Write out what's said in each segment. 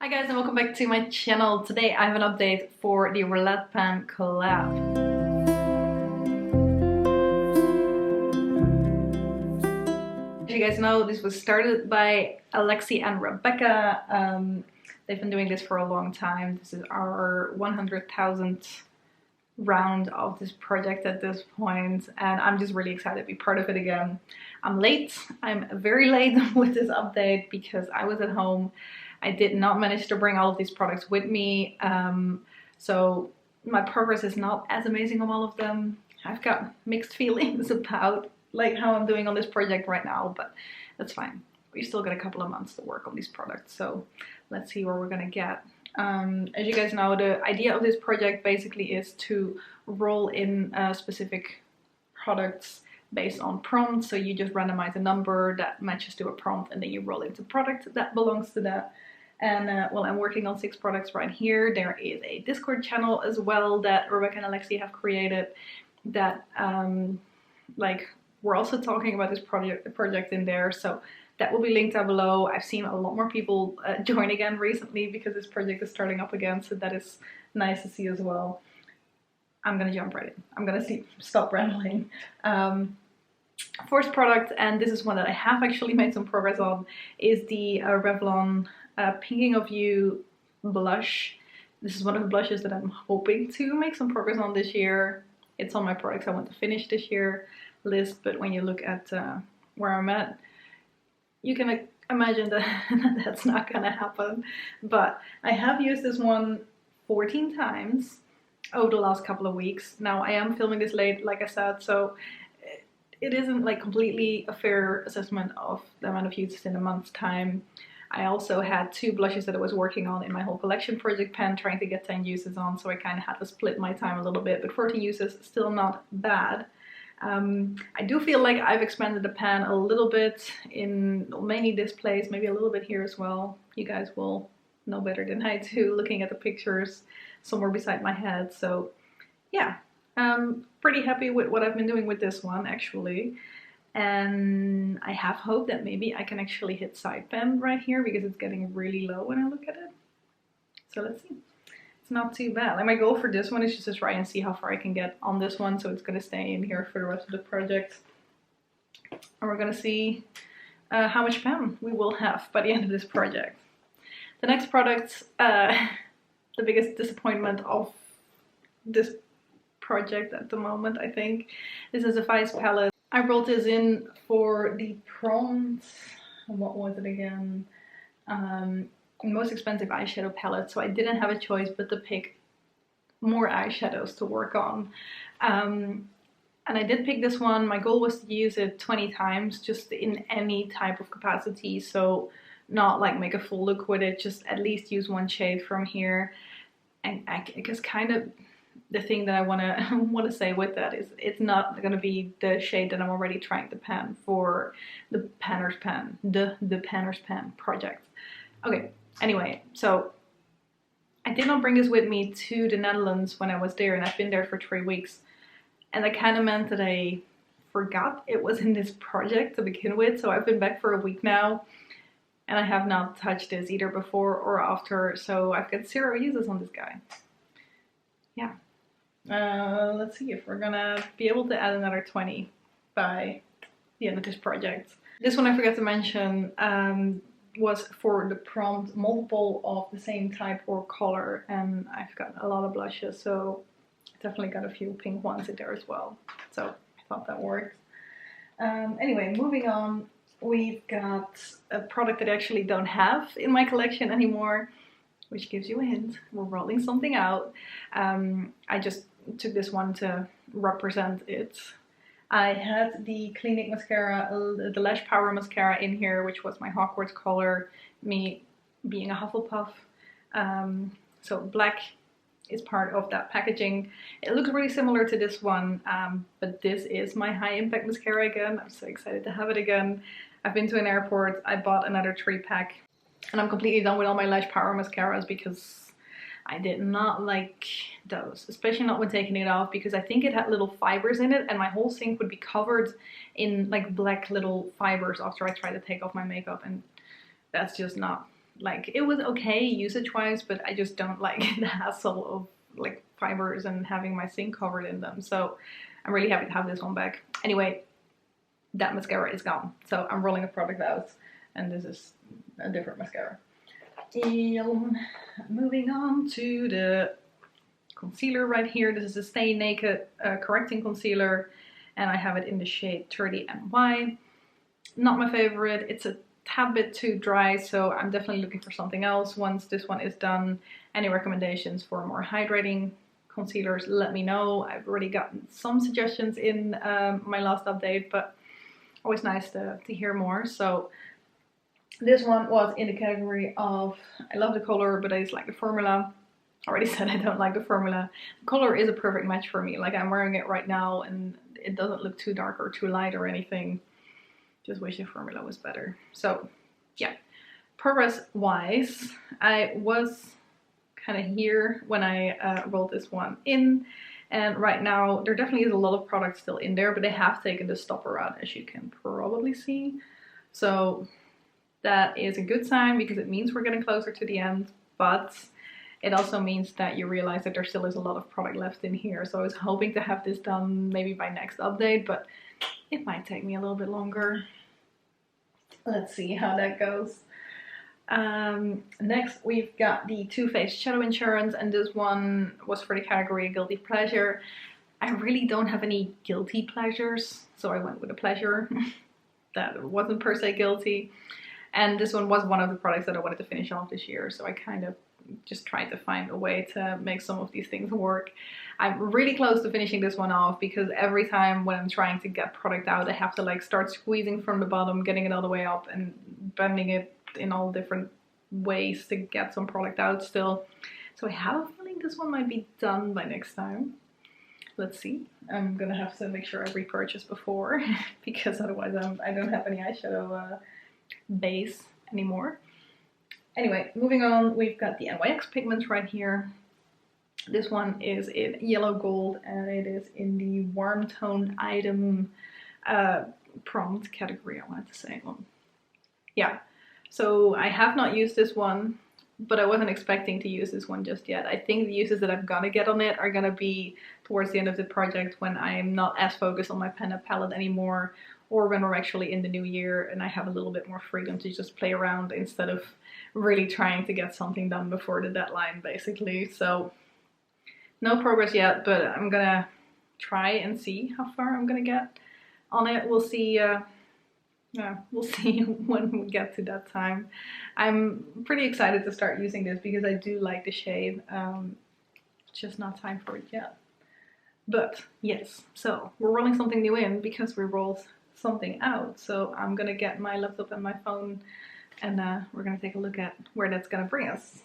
Hi guys and welcome back to my channel. Today I have an update for the Roulette Pen collab. As you guys know, this was started by Alexi and Rebecca. They've been doing this for a long time. This is our 100,000th round of this project at this point, and I'm just really excited to be part of it again. I'm late. I'm very late with this update because I was at home. I did not manage to bring all of these products with me, so my progress is not as amazing on all of them. I've got mixed feelings about like how I'm doing on this project right now, but that's fine. We still got a couple of months to work on these products, so let's see where we're gonna get. As you guys know, the idea of this project basically is to roll in specific products based on prompts. So you just randomize a number that matches to a prompt and then you roll into product that belongs to that. And well, I'm working on 6 products right here. There is a Discord channel as well that Rebecca and Alexi have created that like we're also talking about this project in there. So that will be linked down below. I've seen a lot more people join again recently because this project is starting up again, so that is nice to see as well. I'm gonna jump right in. I'm gonna stop rambling. First product, and this is one that I have actually made some progress on, is the Revlon Pinking of You blush. This is one of the blushes that I'm hoping to make some progress on this year. It's on my products I want to finish this year list, but when you look at where I'm at, you can imagine that that's not gonna happen. But I have used this one 14 times over the last couple of weeks. Now I am filming this late, like I said, so it isn't like completely a fair assessment of the amount of uses in a month's time. I also had 2 blushes that I was working on in my whole collection project pen, trying to get 10 uses on, so I kind of had to split my time a little bit, but 14 uses still not bad. I do feel like I've expanded the pan a little bit in mainly this place, maybe a little bit here as well. You guys will know better than I do looking at the pictures somewhere beside my head. So yeah, pretty happy with what I've been doing with this one actually. And I have hope that maybe I can actually hit side pen right here because it's getting really low when I look at it. So let's see. Not too bad. Like my goal for this one is just to try and see how far I can get on this one, so it's going to stay in here for the rest of the project, and we're going to see how much pen we will have by the end of this project. The next product, the biggest disappointment of this project at the moment, I think. This is a Vice Palette. I brought this in for the prompt. What was it again? Most expensive eyeshadow palette, so I didn't have a choice but to pick more eyeshadows to work on. And I did pick this one. My goal was to use it 20 times, just in any type of capacity, so not like make a full look with it, just at least use one shade from here. And I guess kind of the thing that I want to say with that is it's not going to be the shade that I'm already trying to pan for the Panner's Pen, the Panner's Pen project. Okay. Anyway, so I did not bring this with me to the Netherlands when I was there, and I've been there for 3 weeks. And that kind of meant that I forgot it was in this project to begin with. So I've been back for a week now, and I have not touched this either before or after. So I've got 0 uses on this guy. Yeah. Let's see if we're gonna be able to add another 20 by the end of this project. This one I forgot to mention. Was for the prompt multiple of the same type or color, and I've got a lot of blushes, so definitely got a few pink ones in there as well, so I thought that worked. Anyway, moving on, we've got a product that I actually don't have in my collection anymore, which gives you a hint. We're rolling something out. I just took this one to represent it. I had the Clinique mascara, the Lash Power mascara in here, which was my Hogwarts color, me being a Hufflepuff. So black is part of that packaging. It looks really similar to this one, but this is my high impact mascara again. I'm so excited to have it again. I've been to an airport, I bought another 3-pack, and I'm completely done with all my Lash Power mascaras because I did not like those, especially not when taking it off, because I think it had little fibers in it and my whole sink would be covered in like black little fibers after I tried to take off my makeup, and that's just not like, it was okay usage-wise, but I just don't like the hassle of like fibers and having my sink covered in them. So I'm really happy to have this one back. Anyway, that mascara is gone. So I'm rolling a product out, and this is a different mascara. Moving on to the concealer right here. This is a Stay Naked correcting concealer, and I have it in the shade 30 NY. Not my favorite. It's a tad bit too dry, so I'm definitely looking for something else once this one is done. Any recommendations for more hydrating concealers, let me know. I've already gotten some suggestions in my last update, but always nice to hear more. So this one was in the category of, I love the color, but I dislike the formula. I already said I don't like the formula. The color is a perfect match for me. Like, I'm wearing it right now and it doesn't look too dark or too light or anything. Just wish the formula was better. So yeah, progress wise, I was kind of here when I rolled this one in, and right now there definitely is a lot of product still in there, but they have taken the stopper out, as you can probably see. So that is a good sign because it means we're getting closer to the end, but it also means that you realize that there still is a lot of product left in here. So I was hoping to have this done maybe by next update, but it might take me a little bit longer. Let's see how that goes. Next we've got the Too Faced Shadow Insurance, and this one was for the category Guilty Pleasure. I really don't have any guilty pleasures, so I went with a pleasure that wasn't per se guilty. And this one was one of the products that I wanted to finish off this year, so I kind of just tried to find a way to make some of these things work. I'm really close to finishing this one off because every time when I'm trying to get product out, I have to like start squeezing from the bottom, getting it all the way up and bending it in all different ways to get some product out still. So I have a feeling this one might be done by next time. Let's see. I'm gonna have to make sure I repurchase before because otherwise I don't have any eyeshadow base anymore. Anyway, moving on, we've got the NYX Pigment right here. This one is in yellow gold and it is in the warm toned item prompt category, I wanted to say. Yeah, so I have not used this one, but I wasn't expecting to use this one just yet. I think the uses that I'm gonna get on it are gonna be towards the end of the project when I'm not as focused on my pen palette anymore, or when we're actually in the new year and I have a little bit more freedom to just play around instead of really trying to get something done before the deadline, basically. So no progress yet, but I'm gonna try and see how far I'm gonna get on it. We'll see. Yeah, we'll see when we get to that time. I'm pretty excited to start using this because I do like the shade. It's just not time for it yet. But yes, so we're rolling something new in because we rolled something out. So I'm gonna get my laptop and my phone and we're gonna take a look at where that's gonna bring us.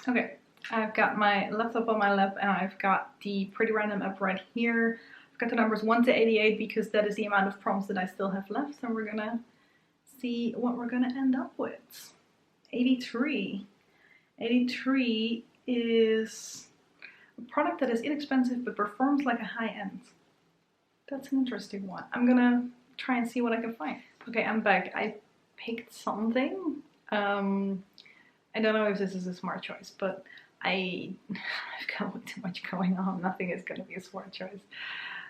Okay, I've got my laptop on my lap and I've got the Pretty Random app right here. I've got the numbers 1 to 88 because that is the amount of prompts that I still have left, and we're gonna see what we're gonna end up with. 83. 83 is a product that is inexpensive but performs like a high-end. That's an interesting one. I'm gonna try and see what I can find. Okay, I'm back. I picked something. I don't know if this is a smart choice, but I've got too much going on. Nothing is gonna be a smart choice.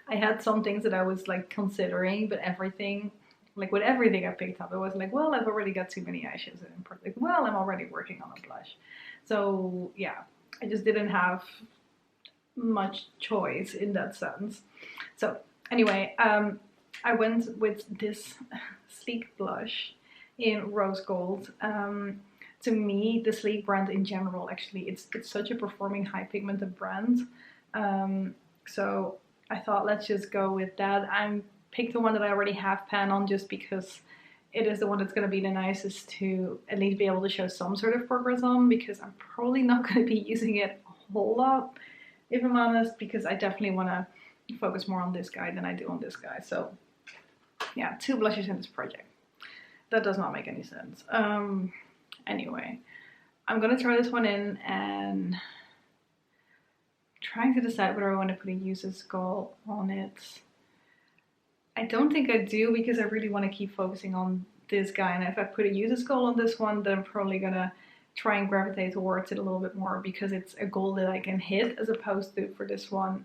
I had some things that I was like considering, but everything, like with everything I picked up, it was like, well, I've already got too many eyeshadows in product. Well, I'm already working on a blush. So yeah, I just didn't have much choice in that sense. So anyway, I went with this Sleek blush in rose gold. To me, the Sleek brand in general, actually, it's such a performing high pigmented brand. So I thought let's just go with that. I picked the one that I already have pan on just because it is the one that's going to be the nicest to at least be able to show some sort of progress on, because I'm probably not going to be using it a whole lot, if I'm honest, because I definitely want to focus more on this guy than I do on this guy. So yeah, 2 blushes in this project. That does not make any sense. Anyway, I'm going to try this one in and trying to decide whether I want to put a uses goal on it. I don't think I do because I really want to keep focusing on this guy, and if I put a uses goal on this one, then I'm probably gonna try and gravitate towards it a little bit more because it's a goal that I can hit, as opposed to for this one,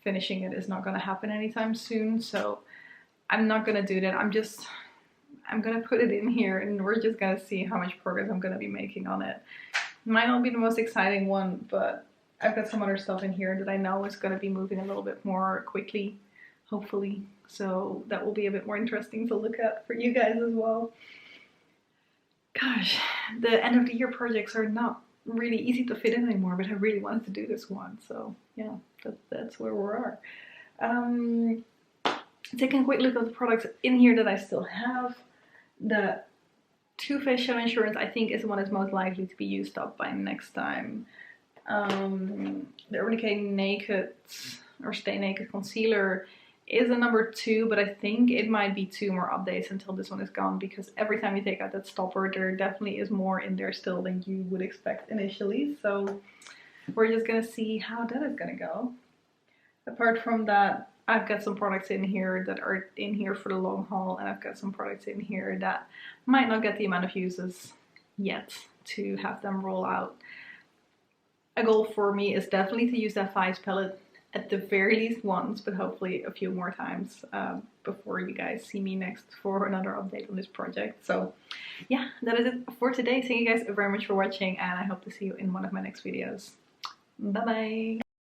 finishing it is not gonna happen anytime soon. So I'm not gonna do that. I'm gonna put it in here and we're just gonna see how much progress I'm gonna be making on it. Might not be the most exciting one, but I've got some other stuff in here that I know is gonna be moving a little bit more quickly, hopefully. So that will be a bit more interesting to look at for you guys as well. Gosh, the end of the year projects are not really easy to fit in anymore, but I really wanted to do this one. So yeah, that's where we are. Taking a quick look at the products in here that I still have. The Too Faced Shadow Insurance, I think, is the one that's most likely to be used up by next time. The Urban Decay Naked or Stay Naked Concealer is a number 2, but I think it might be 2 more updates until this one is gone, because every time you take out that stopper, there definitely is more in there still than you would expect initially. So we're just gonna see how that is gonna go. Apart from that, I've got some products in here that are in here for the long haul, and I've got some products in here that might not get the amount of uses yet to have them roll out. A goal for me is definitely to use that Vice palette at the very least once, but hopefully a few more times before you guys see me next for another update on this project. So yeah, that is it for today. Thank you guys very much for watching, and I hope to see you in one of my next videos. Bye bye!